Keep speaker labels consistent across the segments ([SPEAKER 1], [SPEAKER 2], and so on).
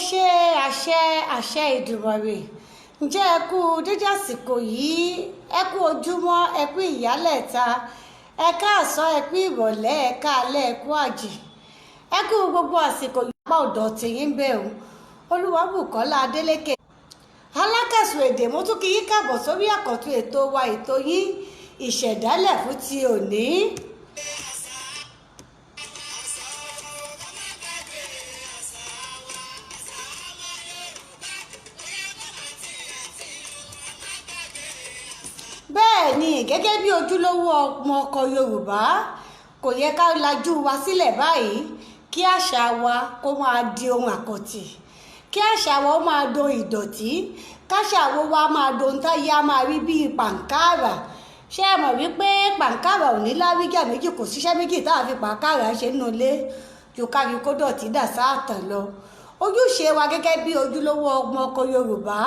[SPEAKER 1] ṣe àṣẹ Èdùmàrè. Ǹjẹ́ ẹ kú dédé àsìkò yìí, ẹ kú ojúmọ́, ẹ kú ìyálẹ̀ta, ẹ káàsán, ẹ kú ìrọ̀lẹ́, ẹ káalẹ́, ẹ kú àjì, ẹ kú gbogbo àsìkò yìí pa ọ̀dọ̀ tìyín bẹ́ẹ̀ o. Olúwabùkọ́lá Adélékè alákàsù èdè, mo tún kí yín káàbọ̀ sórí àkọ́tún ètò wa, ètò yín ìṣẹ̀dálẹ̀ fún ti òní. Bẹ́ẹ̀ ni, gẹ́gẹ́ bí ojúlówó ọmọ ọkọ Yorùbá, kò yẹ ká lajú wa sílẹ̀ báyìí kí àṣà wa kó máa di ohun àkọ̀tì, kí àṣà wa ó máa do ìdọ̀tí, káṣà wa máa do ohun táyé á máa rí bíi pàǹkárà. Ṣé ẹ mọ̀ wípé pàǹkárà ò ní láwíjà méjì, kò síṣẹ́ méjì tá a fi pàǹkárà ṣe nínú ilé ju kárí kó dọ̀tí dà sáàtàn lọ. Ojúṣe wa gẹ́gẹ́ bí ojúlówó ọmọ ọkọ Yorùbá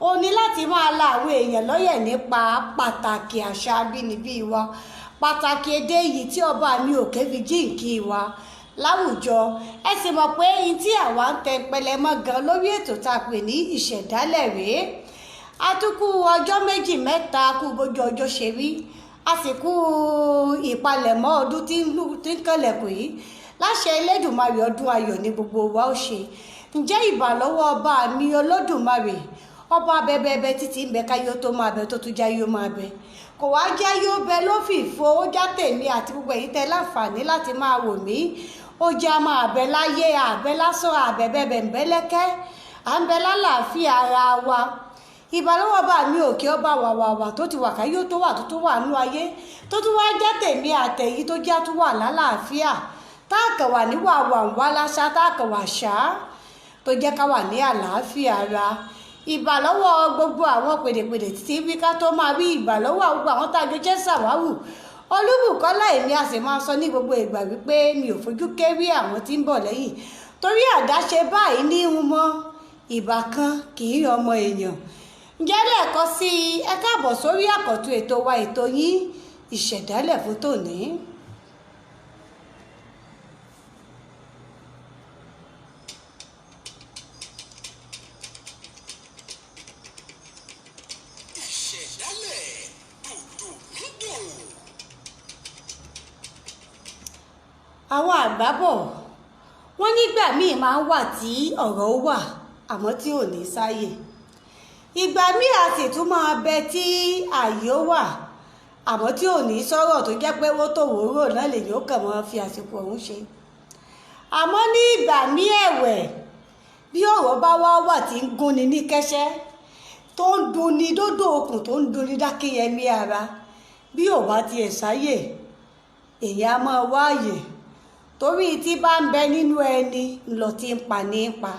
[SPEAKER 1] ó ní láti máa la àwọn èèyàn lọ́yẹ̀ nípa pàtàkì àṣà abínibí wa, pàtàkì èdè yìí tí ọba mi òkè fi jíǹkí wa láwùjọ. Ẹ sì mọ̀ pé ihun tí àwa ń tẹ pẹlẹmọ́ gan lórí ètò tá a pè ní ìṣẹ̀dálẹ̀ rèé. A tún kú ọjọ́ méjì mẹ́ta kú bójú ọjọ́ ṣe rí, a sì kú ìpalẹ̀mọ́ ọdún tí ń kànlẹ̀kùn yìí. Láṣẹ Elédùmarè, ọdún ayọ̀ ní gbogbo wa ó ṣe. Ǹjẹ́ ìbà lọ́wọ́ ọba mi Olódùmarè, ọba bẹbẹbẹ títí ń bẹ káyọ tó máa bẹ tó tún já yóò máa bẹ, kò wá já yóò bẹ ló fìfo, ó já tèmi àti gbogbo èyí tẹ láǹfààní láti máa wò mí, ó já máa bẹ láyé, àbẹ lásán, àbẹ bẹbẹ ń bẹ lẹ́kẹ́, à ń bẹ lálàáfíà ara wa. Ìbà lọ́wọ́ ọba mi òkè, ọba wàwàwà tó ti wà káyọ tó wà tó tún wà nú ayé, tó tún wá já tèmi àtẹ̀yí tó já tún wà lálàáfíà, tá a kàn wà ní wàwà ń wá lásán, tá a kàn wà ṣá tó jẹ́ ká wà ní àlàáfíà ara. Ìbà lọ́wọ́ gbogbo àwọn pèdèpèdè títí bí ká tó máa rí, ìbà lọ́wọ́ gbogbo àwọn tá a jọ jẹ́ sàwáwù. Olúbùkọ́lá èmi a sì máa sọ ní gbogbo ìgbà wípé mi ò fojú kéré àwọn tí ń bọ̀ lẹ́yìn, torí àdáṣe báyìí ní ń mọ ìbà kan kì í ọmọ èèyàn. Ǹjẹ́ lẹ́ẹ̀kan sí ẹ káàbọ̀ sórí àkọ́tún ètò wa, ètò yín ìṣẹ̀dálẹ̀ fún tòní. Àwọn àgbà bọ̀ wọ́n nígbà míì máa ń wà tí ọ̀rọ̀ ó wà àmọ́ tí ò ní sáyè, ìgbà míì a sì tún máa bẹ tí ààyè ó wà àmọ́ tí ò ní sọ̀rọ̀ tó jẹ́ pé wó tó wòórò náà lèyìn ó kàn máa fi àsìkò ọ̀hún ṣe. Àmọ́ ní ìgbà míì ẹ̀wẹ̀, bí ọ̀rọ̀ bá wà tí ń gúnni ní kẹ́sẹ́, tó ń dunni dódò okùn, tó ń dunni dákéyẹmí ara, bí ò bá tiẹ̀ sáyè èyí á máa wáàyè, torí tí bá ń bẹ nínú ẹni lọ tí ń pa ní pa,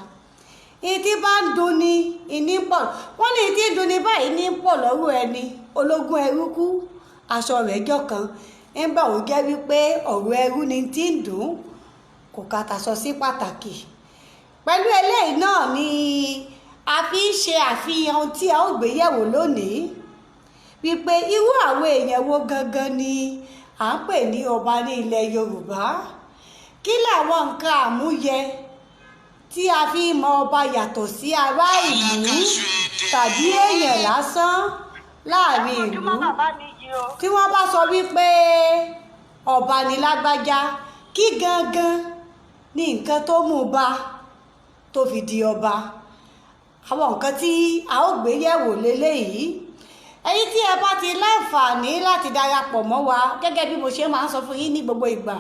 [SPEAKER 1] ìtí bá ń dunni ìní pọ̀, wọ́n ní ìtí dunni báyìí ní pọ̀ lọ́rùn ẹni. Ológun ẹrú kú, aṣọ rẹ̀ jọ̀kan, nígbà ó jẹ́ wípé ọ̀rọ̀ ẹrú ni tí ń dùn, kò kàtàsọ sí pàtàkì. Pẹ̀lú eléyìí náà ni a fi ń ṣe àfihàn tí a ó gbé yẹ̀wò lónìí, wípé irú àwọn èèyàn wo gangan ni à ń pè ní ọba ní ilẹ̀ Yorùbá. Kí làwọn nǹkan àmúyẹ tí a fi mọ ọba yàtọ̀ sí ará ìlú tàbí èèyàn lásán láàrin ìlú? Tí wọ́n bá sọ wípé ọba ní lágbájá, kí gangan ni nǹkan tó mú bá tó fi di ọba? Àwọn nǹkan tí a ó gbé yẹ̀wò leléyìí. Ẹ̀yin tí ẹ bá ti láǹfààní láti darapọ̀ mọ́ wa, gẹ́gẹ́ bí mo ṣe máa ń sọ fún yín ní gbogbo ìgbà,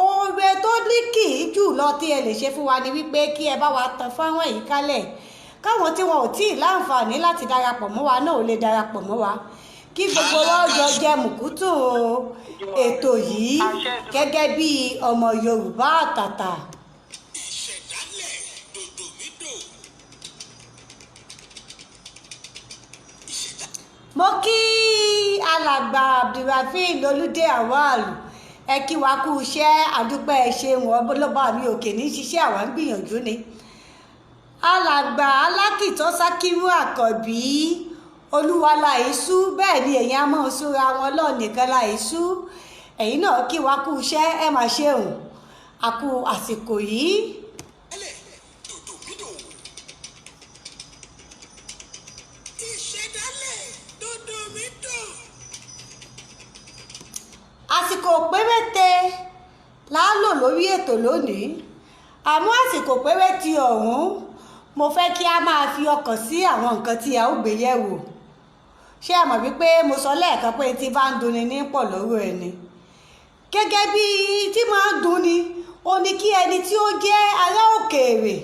[SPEAKER 1] oore tó ní kì í jù lọ tí ẹ lè ṣe fún wa ni wípé kí ẹ bá wa tan fáwọn èyí kálẹ̀, káwọn tí wọn ò tí ì láǹfààní láti darapọ̀ mọ́ wa náà ò lè darapọ̀ mọ́ wa, kí gbogbo wa jọ jẹ mùkútù ètò yìí gẹ́gẹ́ bí ọmọ Yorùbá àtàtà. Mo kí alàgbà Abdulrafin Olúdé Àwàlù, ẹ kí wa kú iṣẹ́, àdúpẹ́ ẹ ṣeun, ọlọ́ba mi òkè ní ṣiṣẹ́ àwa ń gbìyànjú ni. Alàgbà Alákìtọ́ Sákírù Àkànbí, olúwa láìsú, bẹ́ẹ̀ ni èyàn á máa súra wọn lọ́ọ̀ nìkan láìsú. Ẹ̀yin náà kí wa kú iṣẹ́, ẹ máa ṣeun, a kú àsìkò yìí. lórí ètò lónìí, àmọ́ àsìkò péréte ọ̀hún mo fẹ́ kí a máa fi ọkàn sí àwọn nǹkan tí a ó gbé yẹ̀wò. Ṣé ẹ mọ̀ wípé mo sọ lẹ́ẹ̀kan pé tí bá ń dunni ní pọ̀ lọ́rọ̀ ẹni, gẹ́gẹ́ bí tí máa ń dunni ó ní kí ẹni tí ó jẹ́ ará òkèèrè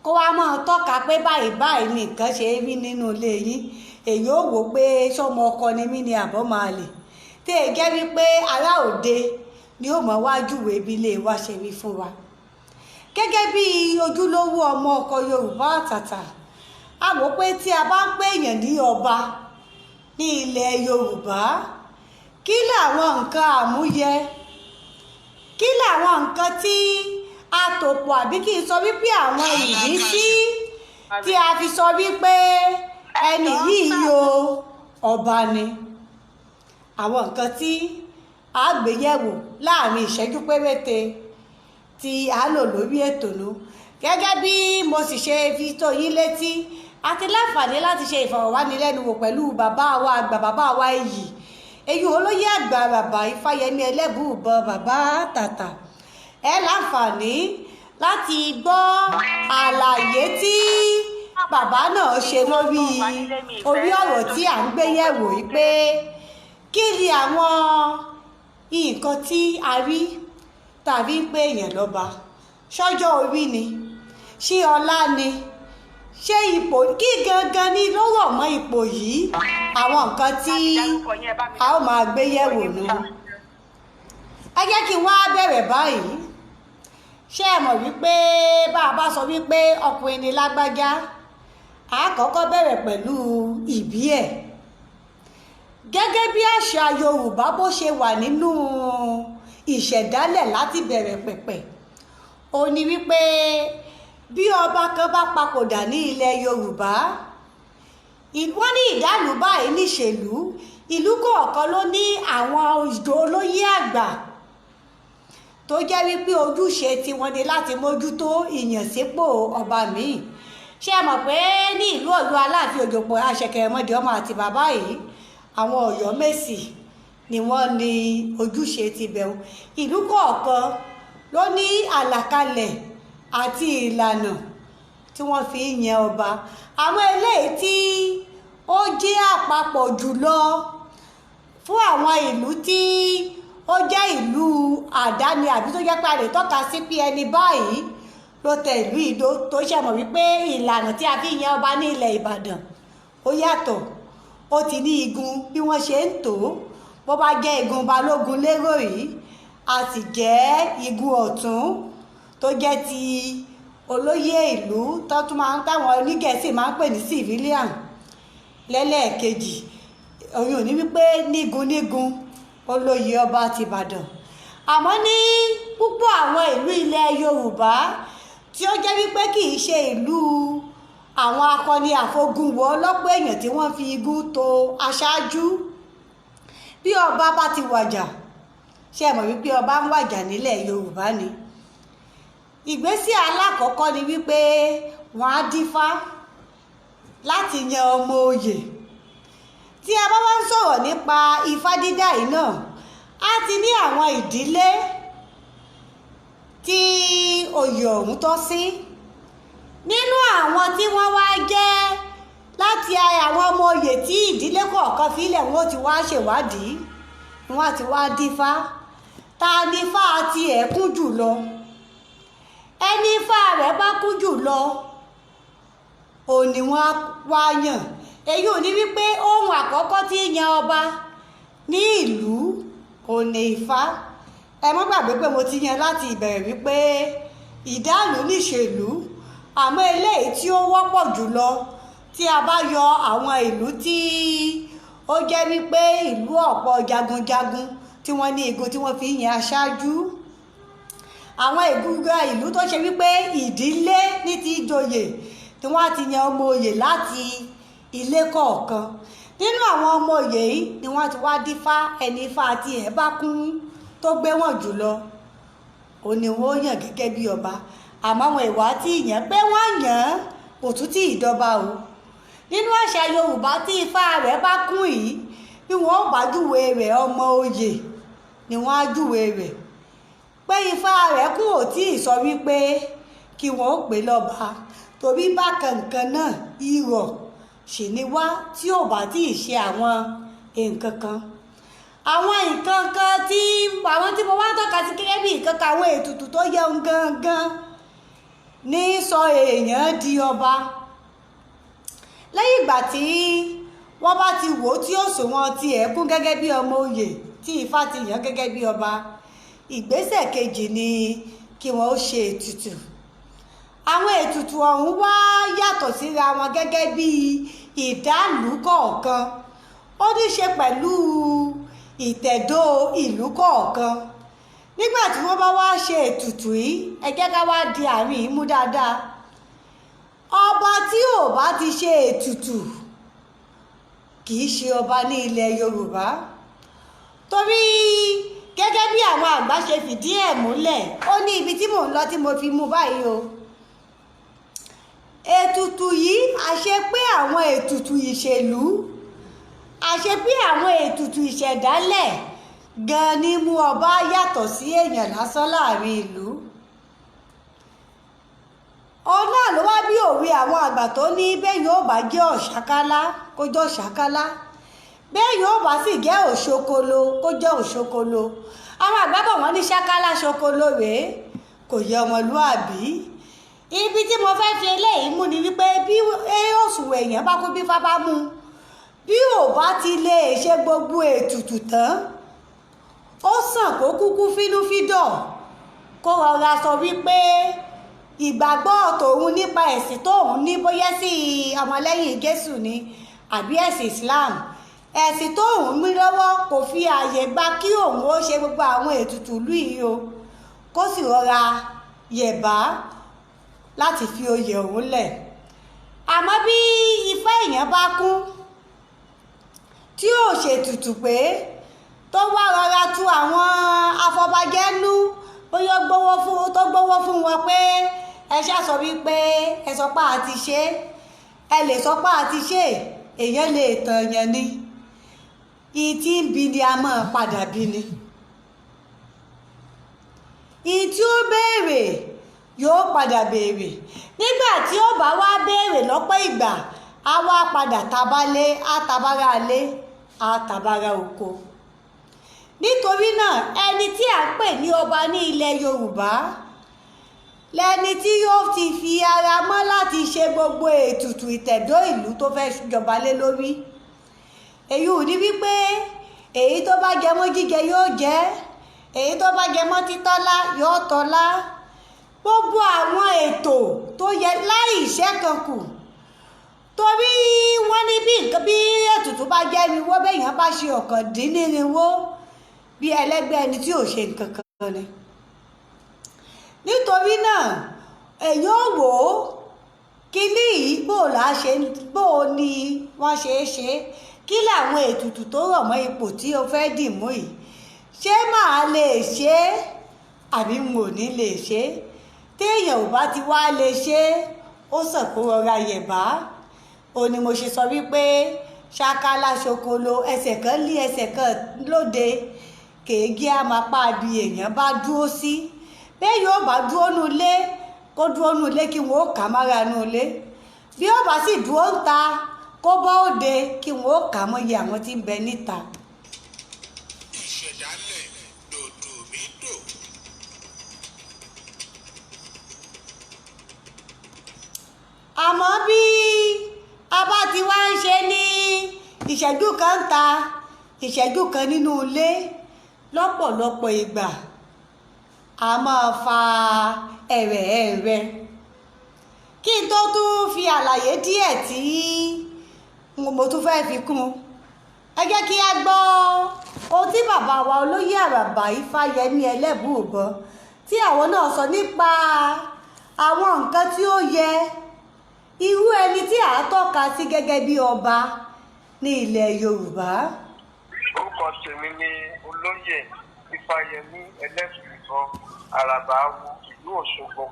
[SPEAKER 1] kó wá máa tọ́ka pé báyìí báyìí ni nǹkan ṣe rí nínú ilé yín. Èyí ó wò pé sọmọ ọkọ ni mí ni àbọ̀ máa lè tí èyí jẹ́ wípé ará òde ni ó mọ̀ wájú ìwé bí ilé wa ṣe rí fún wa. Gẹ́gẹ́ bí ojúlówó ọmọ ọkọ Yorùbá àtàtà, a mọ̀ pé tí a bá ń pè èèyàn ní ọba ní ilẹ̀ Yorùbá, kí làwọn nǹkan àmúyẹ, kí làwọn nǹkan tí a tò pọ̀ àbí kí n sọ wípé àwọn ìrísí tí a fi sọ wípé ẹni yìí o ọba ni. Àwọn nǹkan tí a gbé yẹ̀wò láàrin ìṣẹ́jú péréte tí a lò lórí ètò náà. Gẹ́gẹ́ bí mo sì ṣe fi tó yín létí, a ti láǹfààní láti ṣe ìfọ̀rọ̀wánilẹ́nuwò pẹ̀lú bàbá wa àgbà, bàbá wa èyí olóyè àgbà Àràbà Ifáyẹmí ẹlẹ́bùúìbọn bàbá tàtà. Ẹ láǹfààní láti gbọ́ àlàyé tí bàbá náà ṣe lórí ọ̀rọ̀ tí à ń gbé yẹ̀wò yìí, pé kí ni àwọn nǹkan tí a rí tàbí ń pè èèyàn lọ́ba. Ṣọ́jọ́ orí ni, ṣé ọlá ni, ṣé ipò, kí gangan ni ló rọ̀ mọ́ ipò yìí? Àwọn nǹkan tí a ó máa gbé yẹ̀wò nù. Ẹ jẹ́ kí n wá bẹ̀rẹ̀ báyìí. Ṣé ẹ mọ̀ wípé bá a bá sọ wípé ọkùnrin ni lágbájá, a kọ́kọ́ bẹ̀rẹ̀ pẹ̀lú ìbí ẹ̀. Gẹ́gẹ́ bí àṣà Yorùbá bó ṣe wà nínú ìṣẹ̀dálẹ̀ láti bẹ̀rẹ̀ pẹ̀pẹ̀, ó ní wípé bí ọba kan bá papòdà ní ilẹ̀ Yorùbá, wọ́n ní ìdálù báyìí níṣèlú, ìlú kọ̀ọ̀kan ló ní àwọn olóyè àgbà tó jẹ́ wípé ojúṣe tiwọn ni láti mójútó ìyànsípò ọba míì. Ṣé ẹ mọ̀ pé ní ìlú Ọ̀yọ́ Aláàfin Òjòpọ̀ Àṣẹkẹrẹmọdé ọmọ àti bàbá yìí, àwọn Ọ̀yọ́ Mèsì ni wọ́n ní ojúṣe ti bẹ̀rù. Ìlú kọ̀ọ̀kan ló ní àlàkalẹ̀ àti ìlànà tí wọ́n fi ń yan ọba. Àwọn eléyìí tí ó jẹ́ àpapọ̀ jùlọ fún àwọn ìlú tí ó jẹ́ ìlú àdáni àbí tó jẹ́ pé a lè tọ́ka sí pé ẹni báyìí ló tẹ ìlú Ìdó, tó ṣe mọ̀ wípé ìlànà tí a fi yan ọba ní ilẹ̀ Ìbàdàn ó yàtọ̀. Ó ti ní igun bí wọ́n ṣe ń tò ó. Bó bá jẹ́ igun Balógun lérò yìí, a sì jẹ́ igun ọ̀tún tó jẹ́ ti olóyè ìlú tó tún máa ń táwọn onígẹ̀ẹ́sì máa ń pè ní civilian lẹ́lẹ́ẹ̀kejì. Òun ò ní wípé nígun olóyè ọba ti Ìbàdàn. Àmọ́ ní púpọ̀ àwọn ìlú ilẹ̀ Yorùbá tí ó jẹ́ wípé kì í ṣe ìlú àwọn akọni àfogúnwọ̀ ọlọ́pọ̀ èèyàn tí wọ́n fi igun to aṣáájú, bí ọba bá ti wàjà, ṣé ẹ mọ̀ wípé ọba ń wàjà nílẹ̀ Yorùbá ni. Ìgbésẹ̀ alákọ̀ọ́kọ́ ni wípé wọ́n á dífá láti yan ọmọ oyè. Tí a bá wá ń sọ̀rọ̀ nípa ifá dídá yìí náà, a ti ní àwọn ìdílé tí oyè ọ̀hún tọ́ sí. Nínú àwọn tí wọ́n wá jẹ́ láti àwọn ọmọ oyè tí ìdílé kọ̀ọ̀kan fílẹ̀, wọ́n ti wá ṣèwádìí, wọ́n ti wá dífá. Ta ni ifá ti ẹ̀ kún jù lọ? Ẹni ifá rẹ̀ bá kún jù lọ, òun ni wọ́n wá yàn. Èyí ò ní wípé ohun àkọ́kọ́ tí yan ọba ní ìlú òun ni ifá. Ẹ má gbàgbé pé mo ti yan láti ìbẹ̀rẹ̀ wípé ìdálù níṣèlú, àmọ́ eléyìí tí ó wọ́pọ̀ jùlọ tí a bá yọ àwọn ìlú tí ó jẹ́ wípé ìlú ọ̀pọ̀ jagunjagun tí wọ́n ní igun tí wọ́n fi yan aṣáájú, àwọn ìlú tó ṣe wípé ìdílé ní ti joyè tí wọ́n ti yan ọmọ oyè láti ilé kọ̀ọ̀kan. Nínú àwọn ọmọ oyè yìí ni wọ́n ti wá dífá. Ẹni ifá tí ẹ̀ bá kún tó gbé wọn jùlọ, òun ni wọ́n yàn gẹ́gẹ́ bí ọba. Àmọ́ àwọn ìwà tí ìyàn pé wọ́n yàn kò tún tí ìdọba o. Nínú àṣà Yorùbá tí ifá rẹ̀ bá kún yìí, bí wọ́n bá júwe rẹ̀ ọmọ oyè ni wọ́n á júwe rẹ̀ pé ifá rẹ̀ kù ò tí ì sọ wípé kí wọ́n ó pè lọ́ba, torí bákan nǹkan náà irọ́ sì ni wá tí ò bá tí ì ṣe àwọn nǹkan kan. Àwọn nǹkan kan tí àwọn tí mo wá tọ́ka sí gẹ́gẹ́ bí nǹkan kan àwọn ètùtù tó yẹ gangan ní sọ èèyàn di ọba. Lẹ́yìn ìgbà tí wọ́n bá ti wò ó tí òṣùwọ̀n ti ẹ̀ kún gẹ́gẹ́ bí ọmọ oyè tí Ifá ti yàn gẹ́gẹ́ bí ọba, ìgbésẹ̀ kejì ni kí wọ́n ó ṣe ètùtù. Àwọn ètùtù ọ̀hún wá yàtọ̀ síra wọn gẹ́gẹ́ bí ìdálù kọ̀ọ̀kan, ó ní ṣe pẹ̀lú ìtẹ̀dó ìlú kọ̀ọ̀kan. Nígbà tí wọ́n bá wá ṣe ètùtù yìí, ẹ jẹ́ ká wá di àárín yìí mú dáadáa. Ọba tí ò bá ti ṣe ètùtù kì í ṣe ọba ní ilẹ̀ Yorùbá, torí gẹ́gẹ́ bí àwọn àgbà ṣe fìdí ẹ̀ múlẹ̀, ó ní ibi tí mò ń lọ tí mo fi mú báyìí o. Ètùtù yìí àṣẹ pé àwọn ètùtù ìṣèlú, àṣẹ pé àwọn ètùtù ìṣẹ̀dálẹ̀ gan ni mú ọba yàtọ̀ sí èèyàn lásán láàrin ìlú. Ọ̀nà ló wá bí òwe àwọn àgbà tó ní bẹ́ẹ̀ yóò bá jẹ́ ọ̀ṣákálá kó jẹ́ ọ̀ṣákálá, bẹ́ẹ̀ yóò bá sì jẹ́ òṣokolo kó jẹ́ òṣokolo. Àwọn àgbà bọ̀ wọ́n ní ṣákálá ṣokolo rèé, kò yẹ ọmọlúàbí. Ibi tí mo fẹ́ fi eléyìí mú ni wípé bí òṣùwọ̀n èèyàn bá kú bí Ifá bá mú, bí ò bá ti lè ṣe gbogbo ètùtù tán, ó sàn kó kúkú fínúfíndọ̀ kó rọra sọ wípé ìgbàgbọ́ tòun nípa ẹ̀sìn tóun ní, bóyá sí ọmọlẹ́yìn Jésù ni àbí ẹ̀sìn Islam, ẹ̀sìn tóun mú lọ́wọ́ kò fi ààyè gba kí òun ó ṣe gbogbo àwọn ètùtù ìlú yìí o, kó sì rọra yẹ̀bá láti fi oyè òun lẹ̀. Àmọ́ bí ifá èèyàn bá kú tí ò ṣètùtù pé, tó wá rọra tu àwọn afọbajẹ nú, bóyá tó gbowó fún wọn pé ẹ ṣáà sọ wípé ẹ sọ pé a ti ṣe, ẹ lè sọ pé a ti ṣe, èèyàn lè tàn yẹn ni. Ìtí ń bi ni a máa padà bí ni. Ìtí ó béèrè yóò padà béèrè. Nígbà tí ó bá wá béèrè lọ́pọ̀ ìgbà, á wá padà tabalé, á tabára alé, á tabára oko. Nítorí náà ẹni tí à ń pè ní ọba ní ilẹ̀ Yorùbá lẹni tí yóò ti fi ara mọ́ láti ṣe gbogbo ètùtù ìtẹ̀dó ìlú tó fẹ́ jọba lé lórí. Èyí ò ní wípé èyí tó bá jẹ mọ́ jíjẹ yóò jẹ, èyí tó bá jẹ mọ́ títọ́lá yóò tọ́lá. Gbogbo àwọn ètò tó yẹ láì iṣẹ́ kan kù, torí wọ́n ní bí ètùtù bá jẹ́ irinwó, béèyàn bá ṣe ọ̀kàndínnírinwó bí ẹlẹ́gbẹ́ ẹni tí ò ṣe nǹkan kan ni. Nítorí náà èyàn ò wò ó kíní yìí bó ni wọ́n ṣe é ṣe, kí làwọn ètùtù tó rọ̀ mọ́ ipò tí o fẹ́ dì mú yìí, ṣé màá lè ṣe é àbí n ò ní lè ṣe é. Téèyàn ò bá ti wá lè ṣe é, ó sàn kó rọra yẹ̀bá. Ó ní mo ṣe sọ wípé ṣákálá ṣokolo, ẹsẹ̀ kan lé ẹsẹ̀ kan lóde, kèégi á máa pa bí èèyàn bá dúró sí. Bẹ́ẹ̀ yóò bá dúró nú ilé, kó dúró nú ilé kí wọ́n ó kà mára nú ilé. Bí ó bá sì dúró ń ta, kó bọ́ òde kí wọ́n ó kà mọ́ iye àwọn tí ń bẹ níta.
[SPEAKER 2] Ìṣẹ̀dálẹ̀ dòdò mí dò.
[SPEAKER 1] Àmọ́ bí a bá ti wá ń ṣe ní ìṣẹ́jú kan ń ta, ìṣẹ́jú kan nínú ilé, lọ́pọ̀lọpọ̀ ìgbà a máa fa ẹ̀rẹ̀. Kí n tó tún fi àlàyé díẹ̀ tí mo tún fẹ́ fi kún, ẹ jẹ́ kí a gbọ́ ohun tí bàbá wa olóyè Àràbà Ifáyẹmí ẹlẹ́bùúbọn tí àwọn náà sọ nípa àwọn nǹkan tí ó yẹ irú ẹni tí à ń tọ́ka sí gẹ́gẹ́ bí ọba ní ilẹ̀ Yorùbá.
[SPEAKER 3] Orúkọ tèmi ni Olóyè Ifáyẹmí ẹlẹ́bùúbọn Àràbà ìlú Òṣogbo.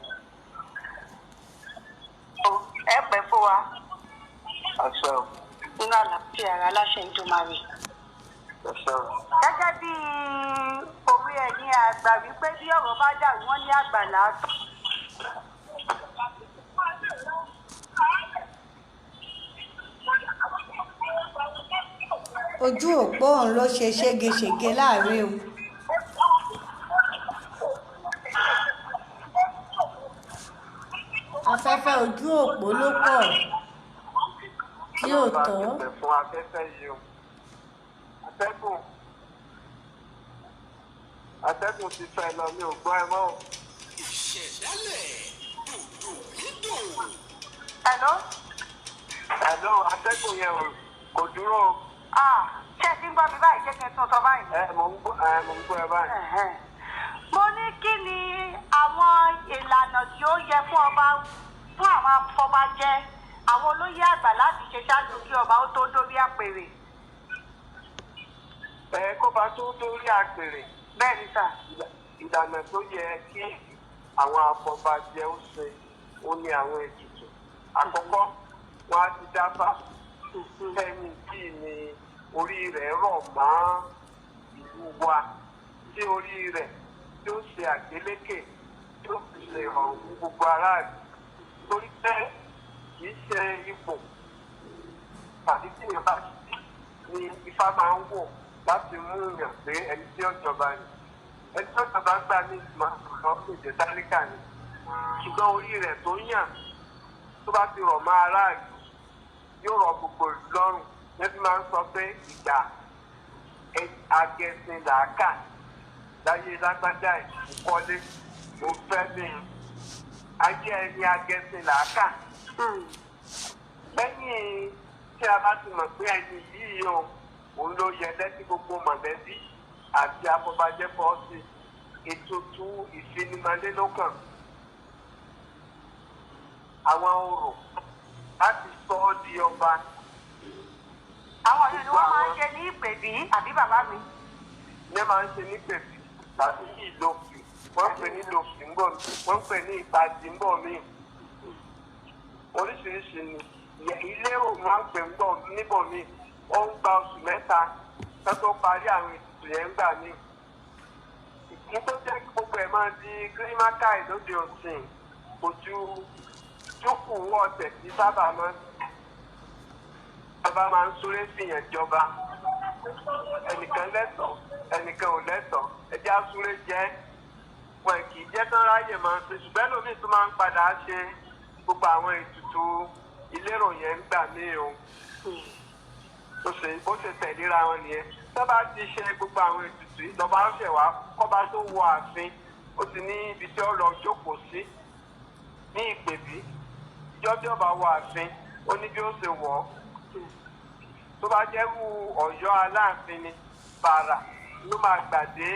[SPEAKER 4] Ẹ pẹ́ fún wa
[SPEAKER 3] Àṣẹ o.
[SPEAKER 4] nínú àlàáfíà ara aláṣẹ ń tó máa rí.
[SPEAKER 3] Àṣẹ o.
[SPEAKER 4] Gẹ́gẹ́ bí òwe tiẹ̀ ní àgbà wípé bí ọ̀rọ̀ bá dàrú wọ́n ní àgbà làátọ̀.
[SPEAKER 1] ojú òpó òun ló ṣe ségesège láàrin o. afẹ́fẹ́ ojú òpó ló pọ̀ tí ò tọ́.
[SPEAKER 3] fún afẹ́fẹ́ yìí o atẹ́gùn ti fẹ́ lọ mi ò gbọ́ ẹ mọ́.
[SPEAKER 2] ìṣẹ̀dálẹ̀ dòdò nídò.
[SPEAKER 4] Hello,
[SPEAKER 3] atẹ́gùn yẹn kò dúró.
[SPEAKER 4] ṣé ẹ ti ń gbọ́ mi báyìí? jẹ́ kí n tún sọ báyìí.
[SPEAKER 3] Mo ń gbọ́ ẹ báyìí.
[SPEAKER 4] mo ní kí ni àwọn ìlànà tí ó yẹ fún àwọn afọbajẹ àwọn olóyè àgbà láti ṣe ṣáájú kí ọba ó tó dórí àpèrè.
[SPEAKER 3] Kó bá tó dórí àpèrè.
[SPEAKER 4] bẹ́ẹ̀ ni sà.
[SPEAKER 3] ìlànà tó yẹ kí àwọn afọbajẹ ó ṣe ó ní àwọn ètùtù. àkọ́kọ́ wọn á ti dáfá ẹni tí ni orí rẹ̀ rọ̀ mọ́ ìlú wa tí orí rẹ̀ tí ó ṣe àgbélékè tí ó fi ṣe ìrọ̀rùn gbogbo aráàlú torí pé kì í ṣe ipò tàbí tí èèyàn bá sí ni Ifá máa ń wò láti mú yàn pé ẹni tí ó jọba ni ẹni tí ó jọba ń gbà ní ìgbìmọ̀ àtúntò ìjẹ́ tálíkà ni ṣùgbọ́n orí rẹ̀ tó yàn tó bá ti rọ̀ mọ́ aráàlú yóò rọ̀ gbogbo ìlú lọ́rùn níbi máa ń sọ pé ìgbà agẹṣin làákà láyé lágbájá ìkọ́lé mo fẹ́ mi ayé ẹni agẹṣin làákà lẹ́yìn tí a bá ti mọ̀ pé ẹni yìí o òun ló yẹ lẹ́sí gbogbo mọ̀lẹ́bí àti afọbajẹ fọ́ọ̀sì ètùtù ìfinimọ̀lélókàn àwọn orò láti sọ ọ́ di ọba.
[SPEAKER 4] àwọn yìí ni wọ́n máa ń ṣe ní ìpèbí àbí bàbá mi.
[SPEAKER 3] ní máa ń ṣe ní pèbí tàbí ní ìlòfì wọ́n ń pè ní ìlòfì ń bọ̀ wọ́n ń pè ní ìpàdé ń bọ̀ míì oríṣiríṣi ni ilé ò máa ń pè ń bọ̀ níbọ̀ míì ó ń gba oṣù mẹ́ta tó tó parí àwọn ètùtù yẹn ń gbà míì. ìdí tó jẹ́ kí gbogbo ẹ̀ máa di kírímákàì lóde òsìn kò ju jókòó ọ̀tẹ̀ tí sábà máa ń súré fìyàn jọba ẹnìkan lẹ́tọ̀ọ́ ẹnìkan ò lẹ́tọ̀ọ́ ẹjẹ́ àsúré jẹ́ wọn kì í jẹ́ tán ráyè máa ń ṣe ṣùgbọ́n lómi tó máa ń padà ṣe gbogbo àwọn ètùtù ìlérò yẹn ń gbà mí o ó ṣe tẹ̀léra wọn nìyẹn tó bá ti ṣe gbogbo àwọn ètùtù ìjọba ń ṣẹ̀wá kọ́ba tó wọ ààfin ó ti ní ibi tí ó lọ jókòó sí ní ìpèbí ìjọ tí ó bá wọ ààfin ó ní bí ó ṣe wọ̀ ọ́ tó bá jẹ́ wù Ọ̀yọ́ Aláàfin ni bàrà ló máa gbà dé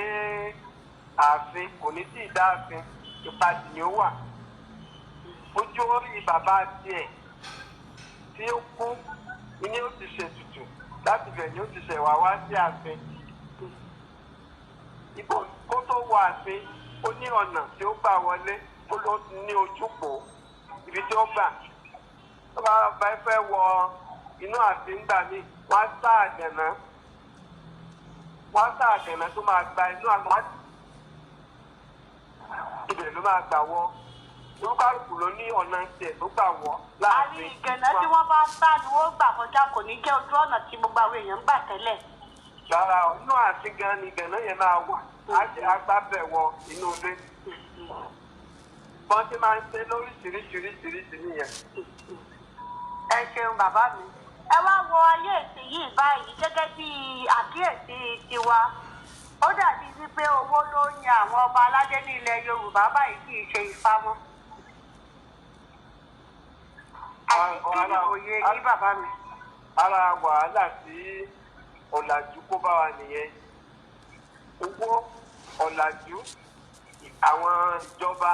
[SPEAKER 3] ààfin kò ní tí ì dá ààfin ìpàdé ni ó wà ojú orí bàbá tiẹ̀ tí ó kú ni ó ti ṣètùtù láti bẹ̀ ni ó ti ṣẹ̀wá wá sí ààfin ibo kó tó wọ ààfin ó ní ọ̀nà tí ó gbà wọlé ó ló ní ojúpò ibi tí ó gbà tó bá fẹ́ wọ inú ààfin gbà mí wọ́n á sá àgànná tó máa gba inú àgbà ibẹ̀ ló máa gbà wọ olúkálùkù ló ní ọ̀nà tiẹ̀ tó gbà wọ láàfin.
[SPEAKER 4] àrí ìgànnà tí wọ́n bá sá ni wọ́n gbà kọjá kò ní jẹ́ ojú ọ̀nà tí gbogbo àwọn èèyàn ń gbà tẹ́lẹ̀.
[SPEAKER 3] rárá inú ààfin gan ni ìgànnà yẹn máa wà á jẹ́ agbábẹ̀ wọ inú ilé. wọ́n ti máa ń ṣe lóríṣiríṣiríṣiríṣi nìyẹn.
[SPEAKER 4] ẹ ṣeun bàbá mi. ẹ wá wo ayé ìsìn yìí báyìí gẹ́gẹ́ bí àkíyèsí tiwa ó dàbí wípé owó ló ń yan àwọn ọba aládé ní ilẹ̀ Yorùbá báyìí kì í ṣe Ifá mọ́. àti kí ni òye yí bàbá mi.
[SPEAKER 3] ara wàhálà tí ọ̀làjú kó bá wa nìyẹn owó ọ̀làjú àwọn ìjọba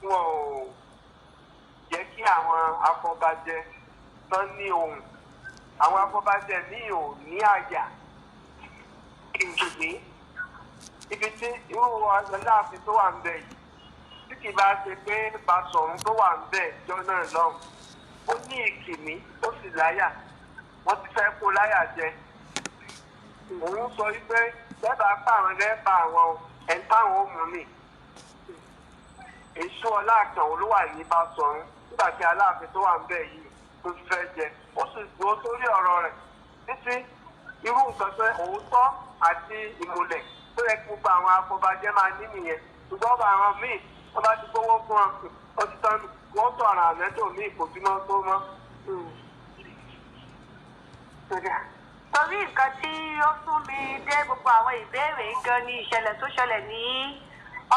[SPEAKER 3] wọn ò jẹ́ kí àwọn afọbajẹ tán ní ohùn àwọn afọbajẹ ní ò ní àyà ìgbìmí ibi tí irú Aláàfin tó wà ń bẹ yìí tí kì bá ṣe pé Basọ̀run tó wà ń bẹ jọ náà lọ́hùn ó ní ìkìmí ó sì láyà wọ́n ti fẹ́ kó láyà jẹ òun sọ wípé lẹ́bàá pààrọ̀ lẹ́bàá àwọn ẹni táwọn ó mú mi èso ọlá àtàn ló wà ní Báṣọ̀run nígbà tí Aláàfin tó wà ń bẹ̀ yìí tó fẹ́ jẹ ó sì dúró sórí ọ̀rọ̀ rẹ̀ títí irú nǹkan pé òótọ́ àti ìmùlẹ̀ tó yẹ kí gbogbo àwọn afọbajẹ máa ní nìyẹn ṣùgbọ́n ọba àwọn míì wọ́n bá ti gbówó fún wọn ó ti tán wọ́n sọ̀rọ̀ àmẹ́tò míì kò tí wọ́n tó mọ́.
[SPEAKER 4] torí nǹkan tí ó sún mi dé gbogbo àwọn ìbéèrè gan ni ìṣẹ̀lẹ̀ tó ṣẹlẹ̀ ní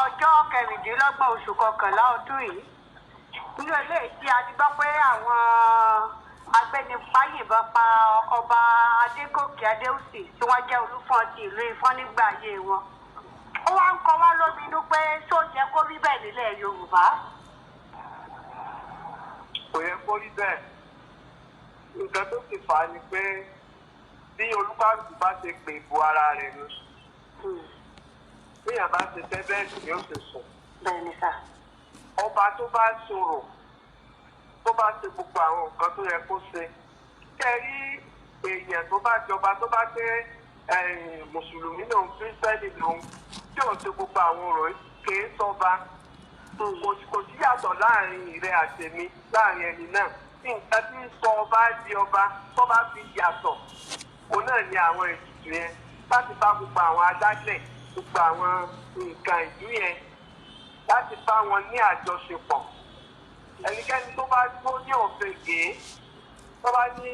[SPEAKER 4] ọjọ́ 26 oṣù kọkànlá ọdún yìí nínú eléyìí tí a ti gbọ́ pé àwọn agbẹnipa yìnbọn pa ọba Adégòkè Adéùsì tí wọ́n jẹ́ Olúfọ̀n ti ìlú Ifọ̀n nígbà ayé wọn. ó wá ń kọ wá lóminú pé ṣó yẹ kó rí bẹ́ẹ̀ nílẹ̀ Yorùbá.
[SPEAKER 3] kò yẹ kó rí bẹ́ẹ̀ nǹkan tó sì fà á ni pé bí olúkàlùkù bá ṣe pè bu ara rẹ̀ lọ bíyàn bá ṣe fẹ́ bẹ́ẹ̀ sì ni ó ṣe sùn.
[SPEAKER 4] bẹ́ẹ̀ni sà.
[SPEAKER 3] ọba tó bá sọ̀rọ̀ tó bá ṣe gbogbo àwọn nǹkan tó yẹ kó ṣe kẹrí èèyàn tó bá jọba tó bá pé mùsùlùmí lòun kírísítẹ́nì lòun tí ò ṣe gbogbo àwọn ọ̀rọ̀ kìí sọba kò sí yàtọ̀ láàrin ìrẹ àtẹ̀mí láàrin ẹni náà tí nǹkan tí ń sọ ọba di ọba tó bá fi yàtọ̀ òun náà ni àwọn ètùtù yẹn láti bá gbogbo àwọn adájẹ́ gbogbo àwọn nǹkan ìlú yẹn láti bá wọn ní àjọṣepọ̀ ẹnikẹ́ni tó bá gbó ní òfin gèé tó bá ní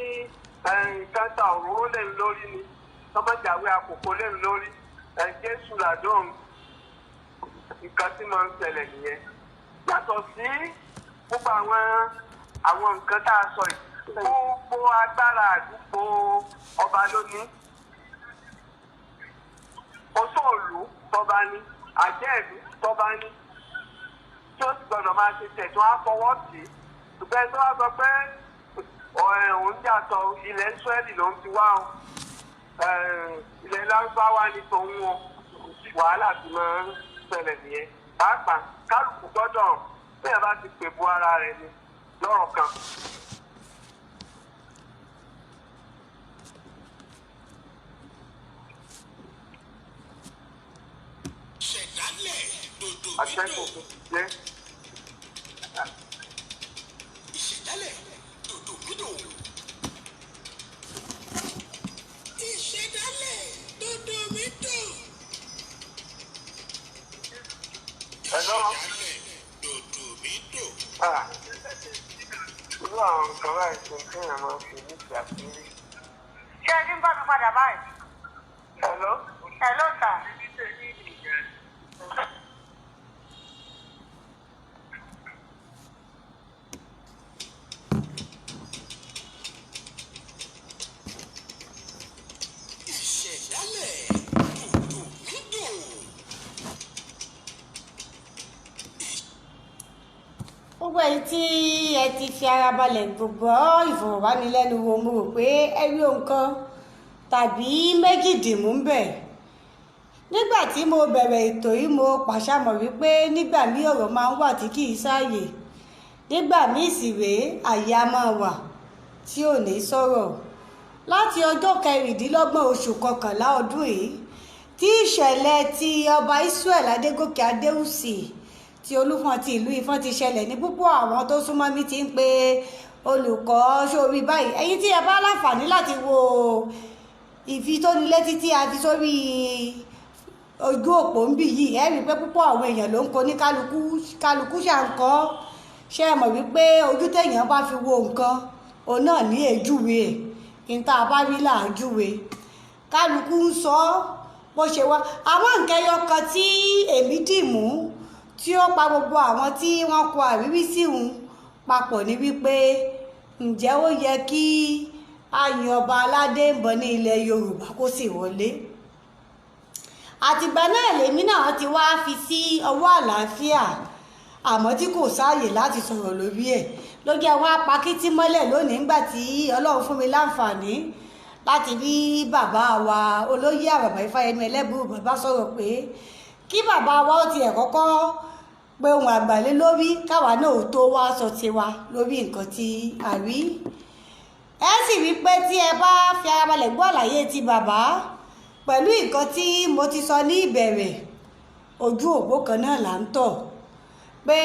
[SPEAKER 3] nǹkan ta òróró lẹ́nu lórí ni tó bá jàwé àkókò lẹ́nu lórí Jésù làdóhùn nǹkan tí máa ń ṣẹlẹ̀ nìyẹn yàtọ̀ sí gbogbo àwọn nǹkan tá a sọ yìí gbogbo agbára àdúgbò ọba lónìí oṣooṣù tọba ní àjẹ́ẹ̀lú tọba ní tí ó sì gbọdọ̀ máa ṣe tẹ̀tún àfọwọ́ sí ṣùgbọ́n tó wá sọ pé òun yàtọ̀ ilẹ̀ Ísírẹ́lì ló ń ti wá o ilẹ̀ Lárúbáwá ní tòun o wàhálà tí máa ń ṣẹlẹ̀ nìyẹn pàápàá kálukú gbọ́dọ̀ bẹ́ẹ̀ bá ti pè bu ara rẹ̀ ni lọ́rọ̀ kan.
[SPEAKER 2] ìṣẹ̀dálẹ̀ dòdò
[SPEAKER 3] Atẹ́gùn tó ti jẹ́.
[SPEAKER 2] ìṣẹ̀dálẹ̀ dòdò mídò. ìṣẹ̀dálẹ̀ dòdò mídò.
[SPEAKER 3] Hello?
[SPEAKER 2] ìṣẹ̀dálẹ̀ dòdò mídò.
[SPEAKER 3] Irú àwọn nǹkan báyìí tó ń kéèyàn máa ń fi ní ìgbà kiri.
[SPEAKER 4] ṣé ẹ ti ń bá mi padà báyìí.
[SPEAKER 3] Hello?
[SPEAKER 4] hello sir.
[SPEAKER 2] ìṣẹ̀dálẹ̀ dòdò mídò.
[SPEAKER 1] gbogbo ẹ̀yin tí ẹ ti fi ara balẹ̀ gbogbo ìfọ̀rọ̀wánilẹ́nuwò mo rò pé ẹ rí ohun kan tàbí méjì dìmú ń bẹ̀. nígbà tí mo bẹ̀rẹ̀ ètò yìí mo pàṣàmọ̀ wípé nígbà míì ọ̀rọ̀ máa ń wà tí kì í sáàyè nígbà míì sì rèé àyè á máa wà tí ò ní sọ̀rọ̀. láti ọjọ́ 26 oṣù kọkànlá ọdún yìí tí ìṣẹ̀lẹ̀ ti ọba Israel Adégòkè Adéùsì tí Olúfọ̀n ti ìlú Ifọ̀n ti ṣẹlẹ̀ ní púpọ̀ àwọn tó súnmọ́ mi ti ń pe olùkọ́ sórí báyìí ẹ̀yin tí ẹ bá láǹfààní láti wo ìfitónilétí tí a fi sórí ojú òpó ń bì yìí ẹ rí i pé púpọ̀ àwọn èèyàn ló ń kó ní kálukú ṣàǹkọ́ ṣe é mọ̀ wípé ojú téèyàn bá fi wo nǹkan òun náà ní èjúwe níta bá rí là ń júwe kálukú ń sọ bó ṣe wá àwọn nǹkan ẹyọ kan tí èmi dì mú tí ó pa gbogbo àwọn tí wọ́n kọ àríwísí òun papọ̀ ní wípé ǹjẹ́ ó yẹ kí àyìn ọba aládé ń bọ̀ ní ilẹ̀ Yorùbá kó sì wọlé. àtìgbà náà lèmi náà ti wá fi sí ọwọ́ àlàáfíà àmọ́ tí kò sáàyè láti sọ̀rọ̀ lórí ẹ̀ ló jẹ́ wọ́n apakítí mọ́lẹ̀ lónìí nígbà tí Ọlọ́run fún mi láǹfààní láti rí bàbá wa Olóyè Àràbà Ifáyẹmí ẹlẹ́bùrú bàbá sọ̀rọ̀ pé kí bàbá wa ó tiẹ̀ kọ́kọ́ pé ohun àgbàlé lórí káwa náà ò tó wá sọ tiwa lórí nǹkan tí a rí. ẹ sì rí pé tí ẹ bá fi ara balẹ̀ gbọ́ àlàyé ti bàbá pẹ̀lú nǹkan tí mo ti sọ ní ìbẹ̀rẹ̀ ojú òpó kan náà là ń tọ̀ pé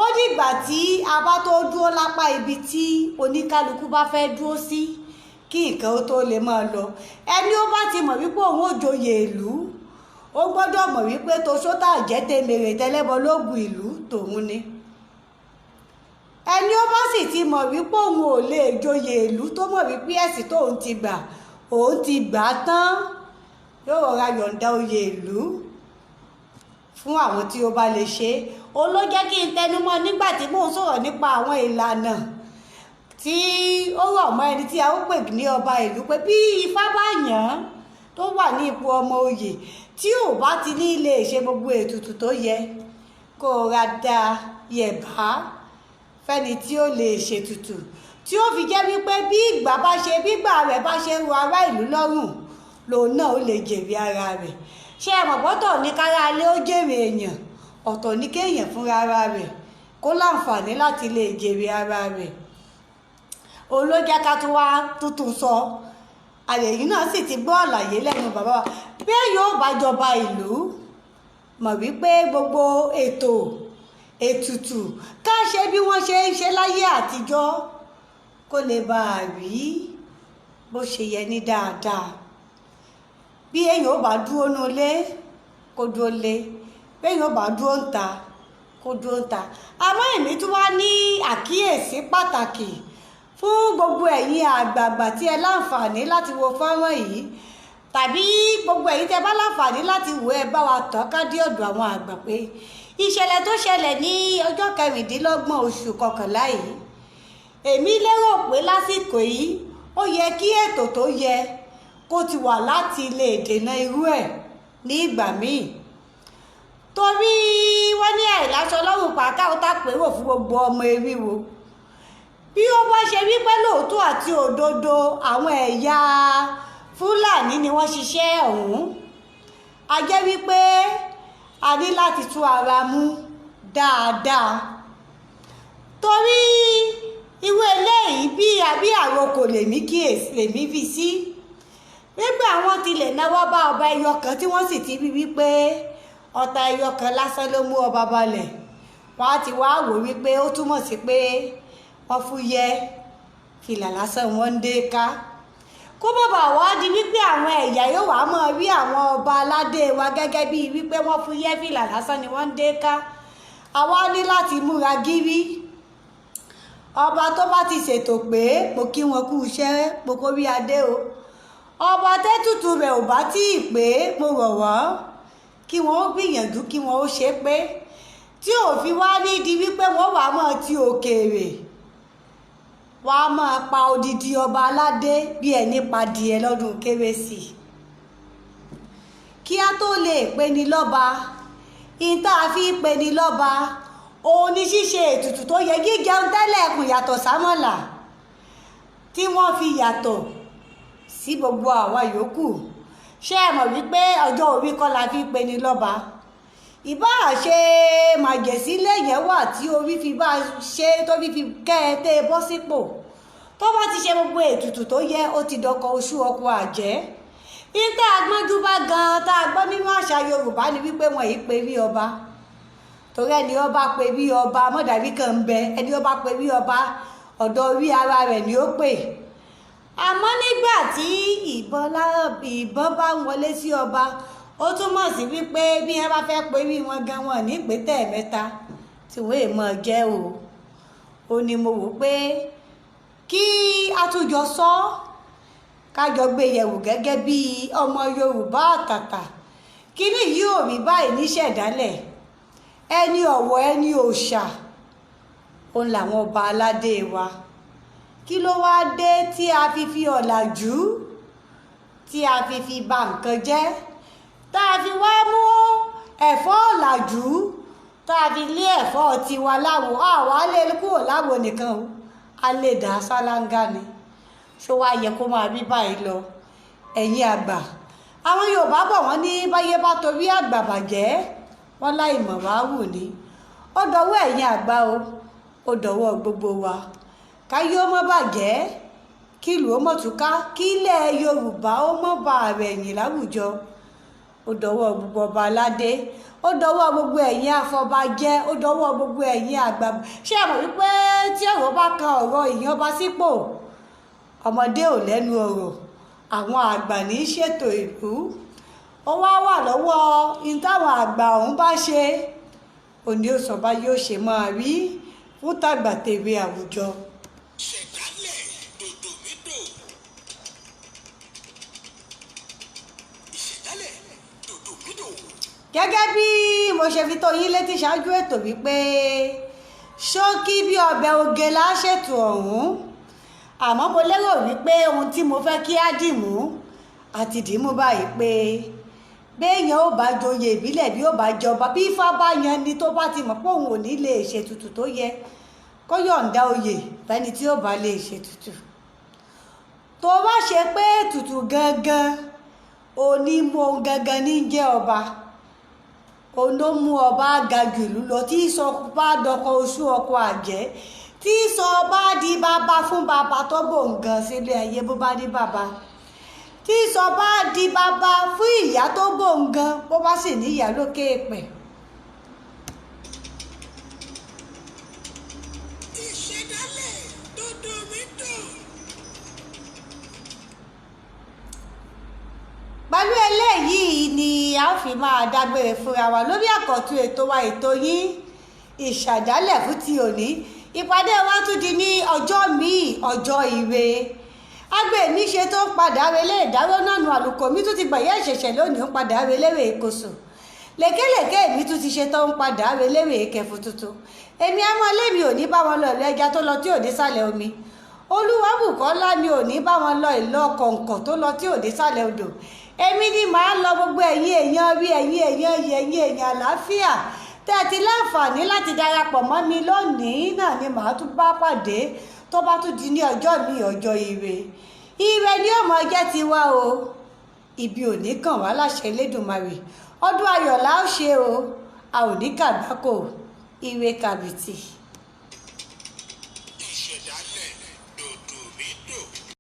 [SPEAKER 1] ó dìgbà tí a bá tó dúró lápá ibi tí oníkálukú bá fẹ́ dúró sí kí nǹkan ó tó lè máa lọ. Ẹni ó bá ti mọ̀ wípé òun ò joyè ìlú ó gbọ́dọ̀ mọ̀ wípé toṣótà jẹ́ tèmèrè tẹlẹ́bọ lóògùn ìlú tòun ni. Ẹni ó bá sì ti mọ̀ wípé òun ò lè joyè ìlú tó mọ̀ wípé ẹ̀sìn tóun ti gbà òun ti gbà á tán yóò rọra yọ̀ǹda oyè ìlú fún àwọn tí ó bá lè ṣe. Òun ló jẹ́ kí n tẹnumọ́ nígbà tí mò ń sọ̀rọ̀ nípa àwọn ìlànà tí ó rọ̀ mọ́ ẹni tí a ó pè ní ọba ìlú pé bí Ifá bá yàn án tó wà ní ipò ọmọ oyè tí ò bá ti ní lè ṣe gbogbo ètùtù tó yẹ kó ra da yẹ̀bá fẹ́ni tí ó lè ṣètùtù tí ó fi jẹ́ wípé bí ìgbà rẹ̀ bá ṣe ro ará ìlú lọ́rùn lòun náà ó lè jèrè ara rẹ̀. Ṣé ẹ mọ̀ pọ́tọ̀ ní kára ilé ó jèrè èèyàn ọ̀tọ̀ ní kéèyàn fúnra ara rẹ̀ kó láǹfààní láti lè jèrè ara rẹ̀. Òun ló jẹ́ ká tún wá tuntun sọ àlèyé náà sì ti gbọ́ àlàyé lẹ́nu bàbá wa bí yóò bá jọba ìlú mọ̀ wípé gbogbo ètò ètùtù ká ṣe bí wọ́n ṣe ń ṣe láyé àtijọ́ kó lè bá a rí bó ṣe yẹ ní dáadáa. Bí èèyàn ò bá dúró nulé kó dúró lé bí èèyàn ò bá dúró ń ta kó dúró ń ta. Àmọ́ èmi tún wá ní àkíyèsí pàtàkì fún gbogbo ẹ̀yin àgbààgbà tí ẹ láǹfààní láti wo fọ́nrán yìí tàbí gbogbo ẹ̀yin tẹ́ bá láǹfààní láti wò ẹ bá wa tàn ká dé ọ̀dọ̀ àwọn àgbà pé ìṣẹ̀lẹ̀ tó ṣẹlẹ̀ ní ọjọ́ 26 oṣù kọkànlá yìí èmi lérò pé lásìkò yìí ó yẹ kí ètò tó yẹ kó ti wà láti lè dènà irú ẹ̀ ní ìgbà míì torí wọ́n ní àìláṣọ lọ́rùn pàákà ó tàpérò fún gbogbo ọmọ eríwo. Bí ó bá ṣe wípé lóòótọ́ àti òdodo àwọn ẹ̀yà Fúlàní ni wọ́n ṣiṣẹ́ ọ̀hún a jẹ́ wípé a ní láti tú ara mú dáadáa torí irú eléyìí bí àrokò lèmi fi sí nígbà wọn tilẹ̀ náwó bá ọba ẹyọ kan tí wọ́n sì ti rí wípé ọta ẹyọ kan lásán ló mú ọba balẹ̀ wọ́n á ti wá wò wípé ó túmọ̀ sí pé wọ́n fúyẹ́ fìlà lásán wọ́n ń dé ká kó bàbá wa di wípé àwọn ẹ̀yà yóò wá mọ̀ rí àwọn ọba aládé wa gẹ́gẹ́ bíi wípé wọ́n fúyẹ́ fìlà lásán ni wọ́n ń dé ká. Àwa ní láti múra gírí ọba tó bá ti ṣètò pé mo kí wọn kú iṣẹ́ mo kó rí adé o ọba tẹ́tùtù rẹ̀ ò bá tí ì pé mo rọ̀ wọ́n kí wọ́n ó gbìyànjú kí wọ́n ó ṣe pé tí òfin wá ní di wípé wọ́n wà mọ́ ti òkèèrè wọ́n á máa pa odidi ọba aládé bí ẹni padìẹ lọ́dún kérésì kí á tó lè pe ni lọ́ba ìta fi pe ni lọ́ba òun ni ṣíṣe ètùtù tó yẹ gígẹun tẹ́lẹ̀ ẹkùn yàtọ̀ sámọ́là tí wọ́n fi yàtọ̀ sí gbogbo àwa yòókù. Ṣé ẹ mọ̀ wípé ọjọ́ orí kọ́ la fi pe ni lọ́ba ìbá ṣe màjèsí lẹ́yìn wà tí orí fi bá ṣe tó fi kẹ́ ẹ tẹ́ ẹ bọ́ sípò tó bá ti ṣe gbogbo ètùtù tó yẹ ó ti dọkọ oṣù ọkọ àjẹ́. Ìta àgbọ́njú bá gan-an tá a gbọ́ nínú àṣà Yorùbá ni wípé wọn yìí pe bí ọba torí ẹni ọba pe bí ọba mọ̀dàbí kan ń bẹ ẹni ọba pe bí ọba ọ̀dọ̀ orí ara rẹ̀ ni ó pè. Àmọ́ nígbà tí ìbọn bá ń wọlé sí ọba ó túmọ̀ sí wípé bí wọ́n bá fẹ́ pe bí wọn gan wọn ní ìpẹ́tẹ̀ mẹ́ta tí wọ́n èèmọ̀ jẹ́ o. Ó ní mo wò pé kí a tún jọ sọ kájọ gbé yẹ̀wò gẹ́gẹ́ bí ọmọ Yorùbá àtàtà kíní yìí ò rí báyìí níṣẹ̀dálẹ̀ ẹni ọ̀wọ̀ ẹni òòṣà òun làwọn ọba aládé wa. Kí ló wá dé tí a fi ọ̀làjú tí a fi bà nǹkan jẹ́ tá a fi wá mú ẹ̀fọ́ ọ̀làjú tá a fi lé ẹ̀fọ́ tiwa láwo àwa lè kúrò láwo nìkan o a lè dá sálángá ni ṣó wá yẹ kó máa rí báyìí lọ ẹ̀yin àgbà. Àwọn Yorùbá bọ̀ wọ́n ní báyé bá torí àgbà bàjẹ́ wọ́n láì mọ̀ wá wù ní ó dọwọ́ ẹ̀yin àgbà o ó dọwọ́ gbogbo wa káyé ó mọ́ bàjẹ́ kí ìlú ó mọ́ túká kí ilẹ̀ Yorùbá ó mọ́ bá ààrẹ ẹ̀yìn láwùjọ ó dọwọ́ gbogbo ọba aládé, ó dọwọ́ gbogbo ẹ̀yin afọbajẹ, ó dọwọ́ gbogbo ẹ̀yin àgbà. Ṣé ẹ mọ̀ wípé tí ọ̀rọ̀ bá kan ọ̀rọ̀ ìyàn ọba sípò, ọmọdé ò lẹ́nu ọ̀rọ̀, àwọn àgbà ní í ṣètò ìlú. Ó wá wà lọ́wọ́ ní táwọn àgbà ọ̀hún bá ṣe, òní ó sọ bá yóò ṣe máa rí fún tàgbà tèwe àwùjọ.
[SPEAKER 2] ìṣẹ̀dálẹ̀ dòdòmídò. ìṣẹ̀dálẹ̀ dòdòmídò.
[SPEAKER 1] Gẹ́gẹ́ bí mo ṣe fi tó yín létí ṣáájú ètò wípé ṣókí bí ọbẹ̀ oge la ṣètò ọ̀hún, àmọ́ mo lérò wípé ohun tí mo fẹ́ kí á dìmú àti dìmú báyìí pé béèyàn ò bá joyè ìbílẹ̀, bí ó bá jọba, bí Ifá bá yan ni tó bá ti mọ̀ pé òun ò ní lè ṣètùtù tó yẹ, kó yọ̀ǹda oyè fẹ́ni tí ó bá lè ṣètùtù. Tó bá ṣe pé ètùtù gangan onímọ̀ gangan ní jẹ́ ọba, òun ló mú ọba ga jù ìlú lọ, tí sọ bá dọkọ oṣù ọkọ àjẹ́, tí sọ bá di bàbá fún bàbá tó gbòǹgàn sílé ayé bó bá ní bàbá, tí sọ bá di bàbá fún ìyá tó gbòǹgàn bó bá sì ní ìyá lókè èèpẹ̀.
[SPEAKER 2] ìṣẹ̀dálẹ̀ dòdòmídò.
[SPEAKER 1] Pẹ̀lú eléyìí ni a fi máa dágbére fúnra wa lórí àkọ́tún ètò wa, ètò yín ìṣàdálẹ̀ fún ti òní. Ìpàdé wa tún di ní ọjọ́ míì, ọjọ́ ire. Àgbè mi ṣe tó ń padà relé ìdáró náà nu àlùkò mi tún ti gbẹ̀yẹ́ ìṣẹ̀ṣẹ̀ lónìí ń padà reléwé ìkòsò. Lékèlékè mi tún ti ṣe tó ń padà reléwé ìkẹfù tuntun. Èmi á mọ́ lémi ò ní bá wọn lọ ìlú ẹja tó lọ tí ò ní sálẹ̀ omi. Olúwabùkọ́lá ni ò ní bá wọn lọ ìlọ kọ̀ǹkọ̀ tó lọ tí ò ní sálẹ̀ odò. Èmi ni màá lọ gbogbo ẹ̀yin èèyàn rí, ẹ̀yin èèyàn yẹ, ẹ̀yin èèyàn àlàáfíà tẹ́ ẹ ti láǹfààní láti darapọ̀ mọ́ mi lónìí náà ni màá tún bá pàdé tó bá tún di ní ọjọ́ mi, ọjọ́ ire. Ire ni ó mọ jẹ́ tiwa o, ibi ò ní kàn wá láṣẹ Elédùmarè. Ọdún ayọ̀ la ó ṣe o, a ò ní kàgbákò. Ire kàbìtì.